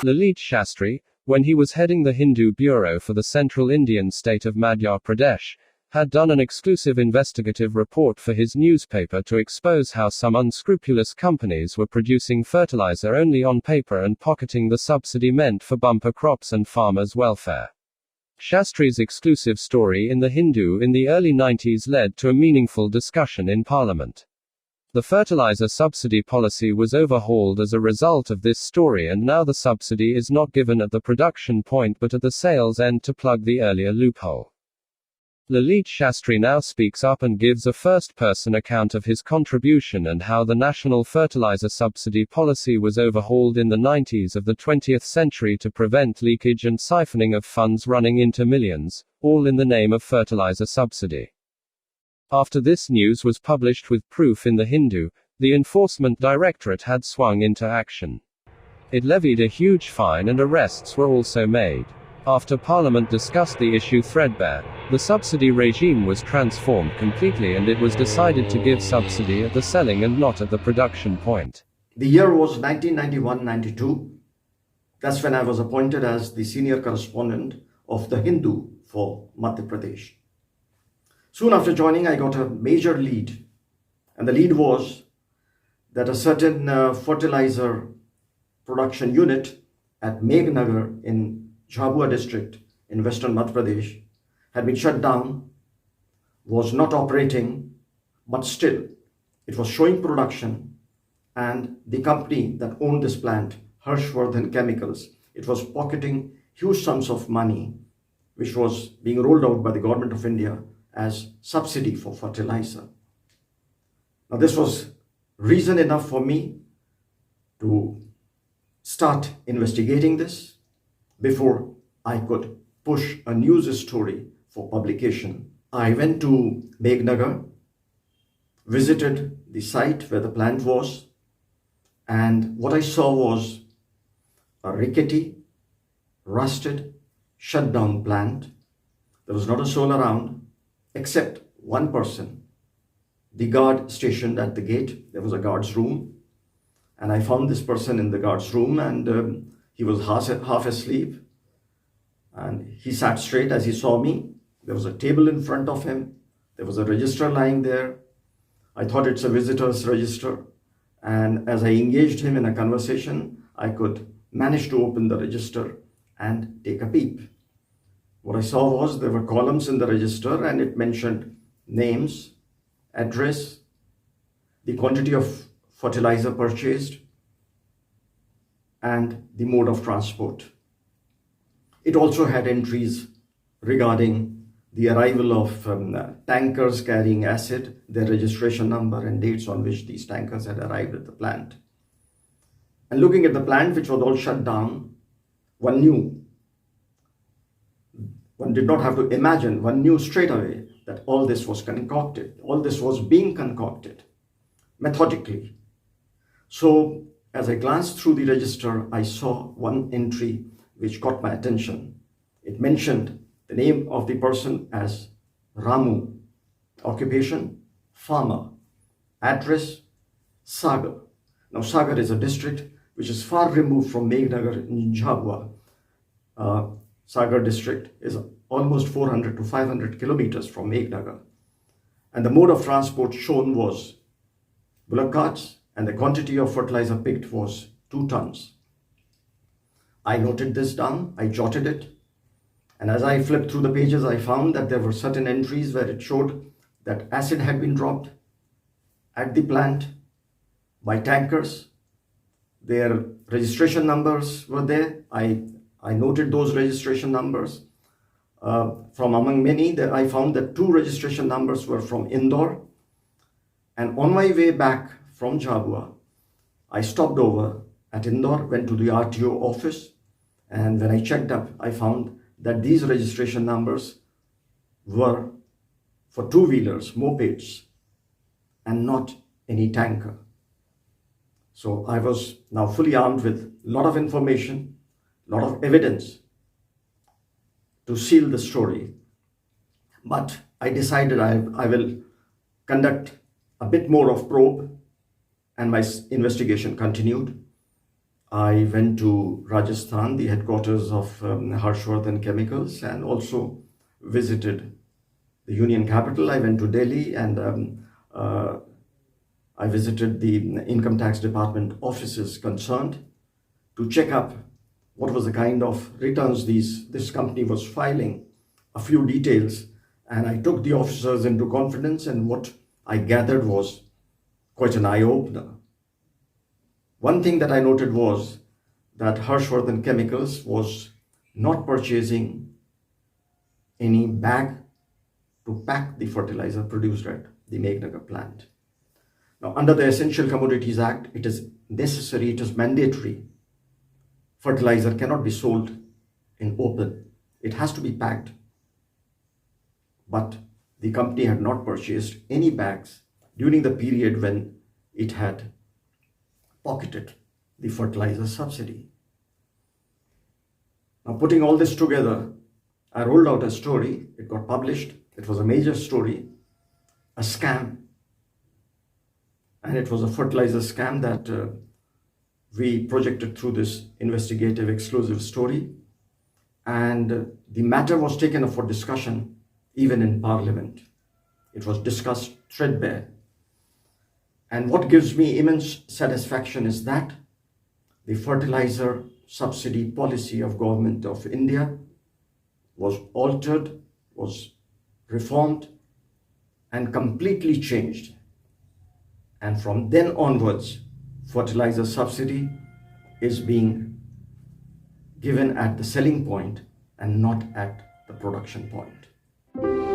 Lalit Shastri, when he was heading the Hindu bureau for the central Indian state of Madhya Pradesh, had done an exclusive investigative report for his newspaper to expose how some unscrupulous companies were producing fertilizer only on paper and pocketing the subsidy meant for bumper crops and farmers' welfare. Shastri's exclusive story in the Hindu in the early 90s led to a meaningful discussion in Parliament. The fertilizer subsidy policy was overhauled as a result of this story, and now the subsidy is not given at the production point but at the sales end to plug the earlier loophole. Lalit Shastri now speaks up and gives a first-person account of his contribution and how the national fertilizer subsidy policy was overhauled in the 90s of the 20th century to prevent leakage and siphoning of funds running into millions, all in the name of fertilizer subsidy. After this news was published with proof in the Hindu, the Enforcement Directorate had swung into action. It levied a huge fine and arrests were also made. After Parliament discussed the issue threadbare, the subsidy regime was transformed completely and it was decided to give subsidy at the selling and not at the production point. The year was 1991-92. That's when I was appointed as the senior correspondent of the Hindu for Madhya Pradesh. Soon after joining, I got a major lead, and the lead was that a certain fertilizer production unit at Meghnagar in Jhabua district in western Madhya Pradesh had been shut down, was not operating, but still it was showing production, and the company that owned this plant, Harshvardhan Chemicals, it was pocketing huge sums of money which was being rolled out by the government of India as subsidy for fertilizer. Now this was reason enough for me to start investigating this before I could push a news story for publication. I went to Meghnagar, visited the site where the plant was, and what I saw was a rickety, rusted, shut down plant. There was not a soul around except one person, the guard stationed at the gate. There was a guard's room, and I found this person in the guard's room, and he was half asleep, and he sat straight as he saw me. There was a table in front of him. There was a register lying there. I thought it's a visitor's register, and as I engaged him in a conversation, I could manage to open the register and take a peep. What I saw was there were columns in the register, and it mentioned names, address, the quantity of fertilizer purchased, and the mode of transport. It also had entries regarding the arrival of tankers carrying acid, their registration number and dates on which these tankers had arrived at the plant. And looking at the plant, which was all shut down, one did not have to imagine, one knew straight away that all this was concocted. All this was being concocted methodically. So as I glanced through the register, I saw one entry which caught my attention. It mentioned the name of the person as Ramu, occupation, farmer, address, Sagar. Now Sagar is a district which is far removed from Meghnagar in Jhabua. Sagar district is almost 400 to 500 kilometers from Meghnagar. And the mode of transport shown was bullock carts, and the quantity of fertilizer picked was 2 tons. I noted this down, I jotted it, and as I flipped through the pages, I found that there were certain entries where it showed that acid had been dropped at the plant by tankers. Their registration numbers were there. I noted those registration numbers. From among many, I found that 2 registration numbers were from Indore. And on my way back from Jhabua, I stopped over at Indore, went to the RTO office, and when I checked up, I found that these registration numbers were for 2-wheelers, mopeds, and not any tanker. So I was now fully armed with a lot of information, a lot of evidence to seal the story. But I decided I will conduct a bit more of probe, and my investigation continued. I went to Rajasthan, the headquarters of Harshvardhan Chemicals, and also visited the Union capital. I went to Delhi and I visited the income tax department offices concerned to check up what was the kind of returns this company was filing, a few details, and I took the officers into confidence, and what I gathered was quite an eye-opener. One thing that I noted was that Harshvardhan Chemicals was not purchasing any bag to pack the fertilizer produced at the Meghnagар plant. Now, under the Essential Commodities Act, it is necessary, it is mandatory. Fertilizer cannot be sold in open. It has to be packed. But the company had not purchased any bags during the period when it had pocketed the fertilizer subsidy. Now, putting all this together, I rolled out a story. It got published. It was a major story, a scam. And it was a fertilizer scam that we projected through this investigative exclusive story. And the matter was taken up for discussion even in Parliament. It was discussed threadbare. And what gives me immense satisfaction is that the fertilizer subsidy policy of Government of India was altered, was reformed, and completely changed. And from then onwards, fertilizer subsidy is being given at the selling point and not at the production point.